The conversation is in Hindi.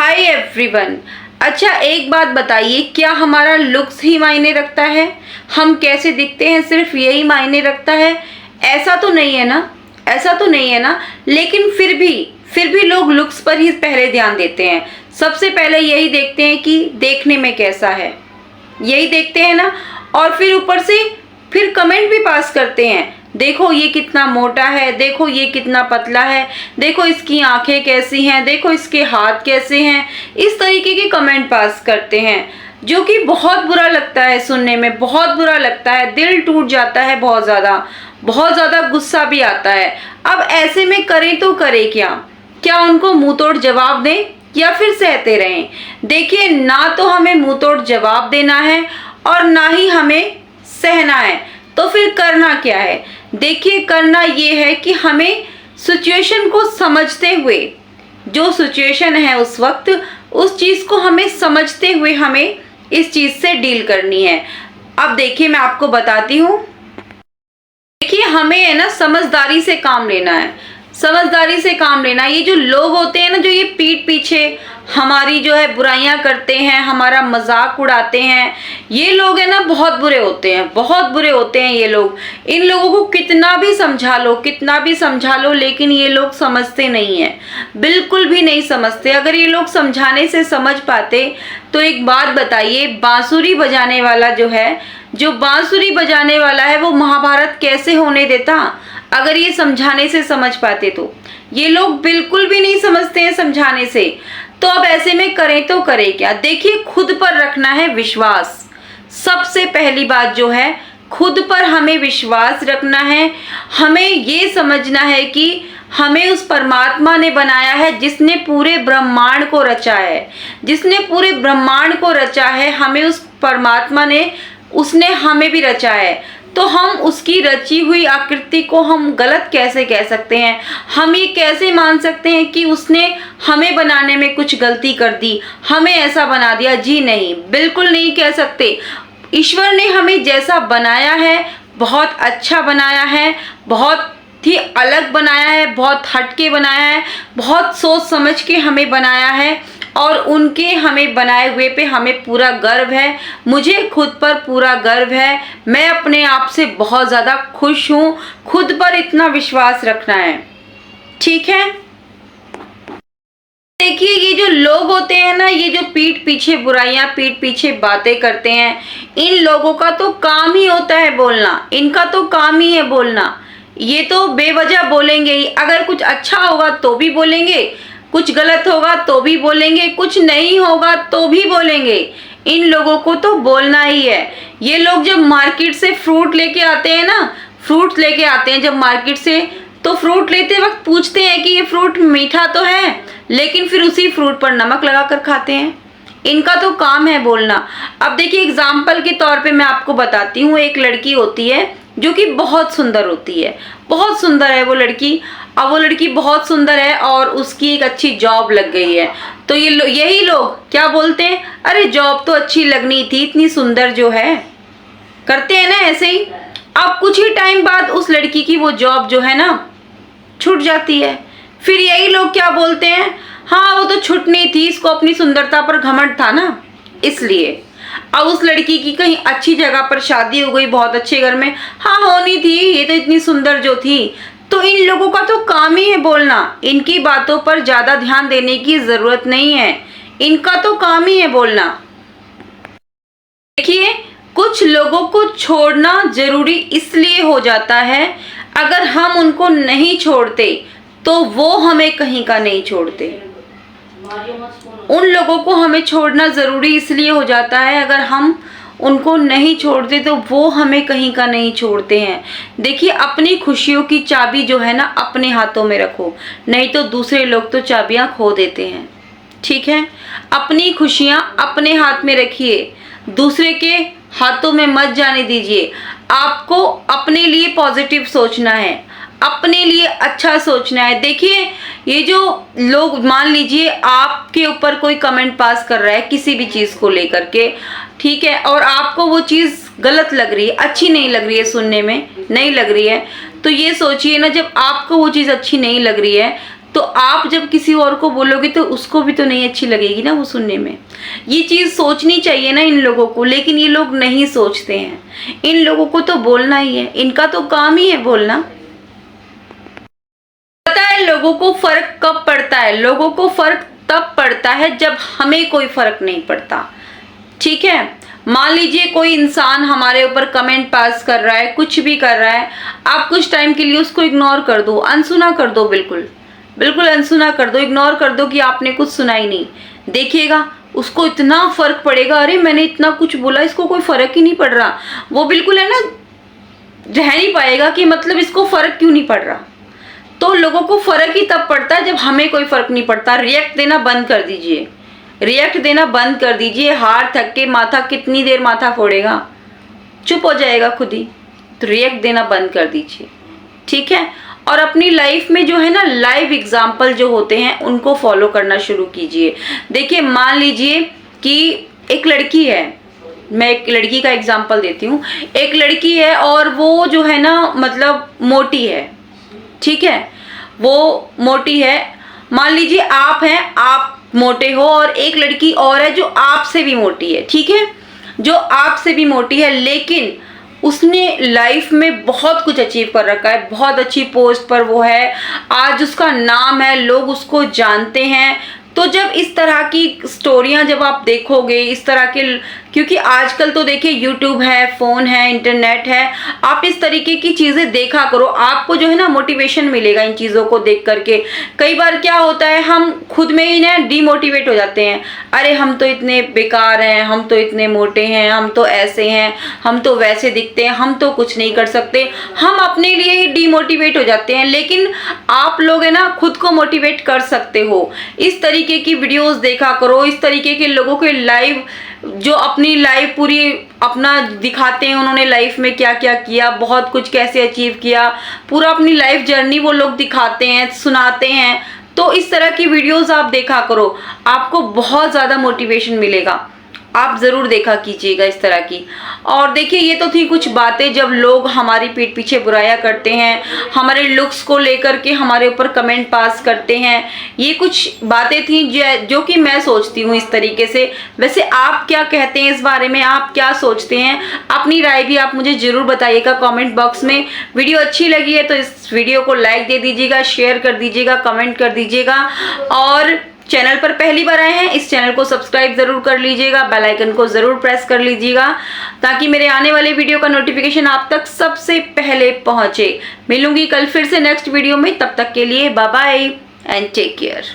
Hi everyone. अच्छा एक बात बताइए, क्या हमारा लुक्स ही मायने रखता है? हम कैसे दिखते हैं सिर्फ यही मायने रखता है? ऐसा तो नहीं है ना, ऐसा तो नहीं है ना। लेकिन फिर भी लोग लुक्स पर ही पहले ध्यान देते हैं। सबसे पहले यही देखते हैं कि देखने में कैसा है, यही देखते हैं ना। और फिर ऊपर से फिर कमेंट भी पास करते हैं, देखो ये कितना मोटा है, देखो ये कितना पतला है, देखो इसकी आंखें कैसी हैं, देखो इसके हाथ कैसे हैं। इस तरीके के कमेंट पास करते हैं, जो कि बहुत बुरा लगता है सुनने में, बहुत बुरा लगता है, दिल टूट जाता है, बहुत ज़्यादा गुस्सा भी आता है। अब ऐसे में करें तो करें क्या उनको मुंह तोड़ जवाब दें या फिर सहते रहें? देखिए, ना तो हमें मुंह तोड़ जवाब देना है और ना ही हमें सहना है। तो फिर करना क्या है? देखिए, करना ये है कि हमें सिचुएशन को समझते हुए, जो सिचुएशन है उस वक्त, उस चीज़ को हमें समझते हुए हमें इस चीज़ से डील करनी है। अब देखिए, मैं आपको बताती हूँ। देखिए, हमें है ना समझदारी से काम लेना है, समझदारी से काम लेना। ये जो लोग होते हैं ना, जो ये पीठ पीछे हमारी जो है बुराइयां करते हैं, हमारा मजाक उड़ाते हैं, ये लोग है ना बहुत बुरे होते हैं, बहुत बुरे होते हैं ये लोग। इन लोगों को कितना भी समझा लो, कितना भी समझा लो, लेकिन ये लोग समझते नहीं है, बिल्कुल भी नहीं समझते। अगर ये लोग समझाने से समझ पाते तो एक बात बताइए, बांसुरी बजाने वाला जो है, जो बांसुरी बजाने वाला है, वो महाभारत कैसे होने देता? अगर ये समझाने से समझ पाते तो। ये लोग बिल्कुल भी नहीं समझते हैं समझाने से। तो अब ऐसे में करें तो करें क्या? देखिए, खुद पर रखना है विश्वास। सबसे पहली बात जो है, खुद पर हमें विश्वास रखना है। हमें ये समझना है कि हमें उस परमात्मा ने बनाया है जिसने पूरे ब्रह्मांड को रचा है, जिसने पूरे ब्रह्मांड को रचा है। हमें उस परमात्मा ने, उसने हमें भी रचा है। तो हम उसकी रची हुई आकृति को हम गलत कैसे कह सकते हैं? हम ये कैसे मान सकते हैं कि उसने हमें बनाने में कुछ गलती कर दी, हमें ऐसा बना दिया? जी नहीं, बिल्कुल नहीं कह सकते। ईश्वर ने हमें जैसा बनाया है, बहुत अच्छा बनाया है, बहुत ही अलग बनाया है, बहुत हटके बनाया है, बहुत सोच समझ के हमें बनाया है। और उनके हमें बनाए हुए पे हमें पूरा गर्व है। मुझे खुद पर पूरा गर्व है। मैं अपने आप से बहुत ज़्यादा खुश हूँ। खुद पर इतना विश्वास रखना है, ठीक है? देखिए, ये जो लोग होते हैं ना, ये जो पीठ पीछे बुराइयां, पीठ पीछे बातें करते हैं, इन लोगों का तो काम ही होता है बोलना। इनका तो काम ही है बोलना। ये तो बेवजह बोलेंगे ही। अगर कुछ अच्छा होगा तो भी बोलेंगे, कुछ गलत होगा तो भी बोलेंगे, कुछ नहीं होगा तो भी बोलेंगे। इन लोगों को तो बोलना ही है। ये लोग जब मार्केट से फ्रूट लेके आते हैं ना, फ्रूट लेके आते हैं जब मार्केट से, तो फ्रूट लेते वक्त पूछते हैं कि ये फ्रूट मीठा तो है, लेकिन फिर उसी फ्रूट पर नमक लगा कर खाते हैं। इनका तो काम है बोलना। अब देखिए, एग्जाम्पल के तौर पे मैं आपको बताती हूँ। एक लड़की होती है जो कि बहुत सुंदर होती है, बहुत सुंदर है वो लड़की। अब वो लड़की बहुत सुंदर है और उसकी एक अच्छी जॉब लग गई है। तो यही लोग क्या बोलते हैं, अरे जॉब तो अच्छी लगनी थी, इतनी सुंदर जो है, करते हैं ना ऐसे ही। अब कुछ ही टाइम बाद उस लड़की की वो जॉब जो है ना छूट जाती है। फिर यही लोग क्या बोलते हैं, हाँ वो तो छूटनी थी, इसको अपनी सुंदरता पर घमंड था ना, इसलिए। अब उस लड़की की कहीं अच्छी जगह पर शादी हो गई, बहुत अच्छे घर में, हाँ होनी थी, ये तो इतनी सुंदर जो थी। तो इन लोगों का तो काम ही है बोलना। इनकी बातों पर ज्यादा ध्यान देने की जरूरत नहीं है, इनका तो काम ही है बोलना। देखिए, कुछ लोगों को छोड़ना जरूरी इसलिए हो जाता है, अगर हम उनको नहीं छोड़ते तो वो हमें कहीं का नहीं छोड़ते। उन लोगों को हमें छोड़ना जरूरी इसलिए हो जाता है, अगर हम उनको नहीं छोड़ते तो वो हमें कहीं का नहीं छोड़ते हैं। देखिए, अपनी खुशियों की चाबी जो है ना अपने हाथों में रखो, नहीं तो दूसरे लोग तो चाबियां खो देते हैं, ठीक है? अपनी खुशियां अपने हाथ में रखिए, दूसरे के हाथों में मत जाने दीजिए। आपको अपने लिए पॉजिटिव सोचना है, अपने लिए अच्छा सोचना है। देखिए, ये जो लोग, मान लीजिए आपके ऊपर कोई कमेंट पास कर रहा है किसी भी चीज़ को लेकर के, ठीक है, और आपको वो चीज़ गलत लग रही है, अच्छी नहीं लग रही है, सुनने में नहीं लग रही है, तो ये सोचिए ना, जब आपको वो चीज़ अच्छी नहीं लग रही है तो आप जब किसी और को बोलोगे तो उसको भी तो नहीं अच्छी लगेगी ना वो सुनने में। ये चीज़ सोचनी चाहिए ना इन लोगों को, लेकिन ये लोग नहीं सोचते हैं। इन लोगों को तो बोलना ही है, इनका तो काम ही है बोलना। पता है लोगों को फर्क कब पड़ता है? लोगों को फर्क तब पड़ता है जब हमें कोई फर्क नहीं पड़ता। ठीक है, मान लीजिए कोई इंसान हमारे ऊपर कमेंट पास कर रहा है, कुछ भी कर रहा है, आप कुछ टाइम के लिए उसको इग्नोर कर दो, अनसुना कर दो, बिल्कुल बिल्कुल अनसुना कर दो, इग्नोर कर दो कि आपने कुछ सुना ही नहीं। देखिएगा उसको इतना फर्क पड़ेगा, अरे मैंने इतना कुछ बोला, इसको कोई फर्क ही नहीं पड़ रहा। वो बिल्कुल है ना, रह नहीं पाएगा कि मतलब इसको फर्क क्यों नहीं पड़ रहा। तो लोगों को फर्क ही तब पड़ता है जब हमें कोई फर्क नहीं पड़ता। रिएक्ट देना बंद कर दीजिए, रिएक्ट देना बंद कर दीजिए। हार थक के माथा कितनी देर माथा फोड़ेगा, चुप हो जाएगा खुद ही। तो रिएक्ट देना बंद कर दीजिए, ठीक है। और अपनी लाइफ में जो है ना लाइव एग्जाम्पल जो होते हैं उनको फॉलो करना शुरू कीजिए। देखिए मान लीजिए कि एक लड़की है, मैं एक लड़की का एग्जाम्पल देती हूँ। एक लड़की है और वो जो है ना मतलब मोटी है, ठीक है, वो मोटी है। मान लीजिए आप हैं, आप मोटे हो, और एक लड़की और है जो आपसे भी मोटी है, ठीक है, जो आपसे भी मोटी है, लेकिन उसने लाइफ में बहुत कुछ अचीव कर रखा है, बहुत अच्छी पोस्ट पर वो है, आज उसका नाम है, लोग उसको जानते हैं। तो जब इस तरह की स्टोरियां जब आप देखोगे, इस तरह के, क्योंकि आजकल तो देखिए यूट्यूब है, फ़ोन है, इंटरनेट है, आप इस तरीके की चीज़ें देखा करो, आपको जो है ना मोटिवेशन मिलेगा इन चीज़ों को देख करके। कई बार क्या होता है, हम खुद में ही ना डीमोटिवेट हो जाते हैं, अरे हम तो इतने बेकार हैं, हम तो इतने मोटे हैं, हम तो ऐसे हैं, हम तो वैसे दिखते हैं, हम तो कुछ नहीं कर सकते, हम अपने लिए ही डीमोटिवेट हो जाते हैं। लेकिन आप लोग है ना खुद को मोटिवेट कर सकते हो। इस तरीके की वीडियोस देखा करो, इस तरीके के लोगों के लाइव जो अपनी लाइफ पूरी अपना दिखाते हैं, उन्होंने लाइफ में क्या क्या किया, बहुत कुछ कैसे अचीव किया, पूरा अपनी लाइफ जर्नी वो लोग दिखाते हैं, सुनाते हैं। तो इस तरह की वीडियोस आप देखा करो, आपको बहुत ज़्यादा मोटिवेशन मिलेगा। आप ज़रूर देखा कीजिएगा इस तरह की। और देखिए ये तो थी कुछ बातें जब लोग हमारी पीठ पीछे बुराइयां करते हैं, हमारे लुक्स को लेकर के हमारे ऊपर कमेंट पास करते हैं। ये कुछ बातें थी जो कि मैं सोचती हूँ इस तरीके से। वैसे आप क्या कहते हैं इस बारे में, आप क्या सोचते हैं? अपनी राय भी आप मुझे ज़रूर बताइएगा कमेंट बॉक्स में। वीडियो अच्छी लगी है तो इस वीडियो को लाइक दे दीजिएगा, शेयर कर दीजिएगा, कमेंट कर दीजिएगा। और चैनल पर पहली बार आए हैं, इस चैनल को सब्सक्राइब जरूर कर लीजिएगा, बेल आइकन को जरूर प्रेस कर लीजिएगा, ताकि मेरे आने वाले वीडियो का नोटिफिकेशन आप तक सबसे पहले पहुंचे। मिलूंगी कल फिर से नेक्स्ट वीडियो में, तब तक के लिए bye bye and take care.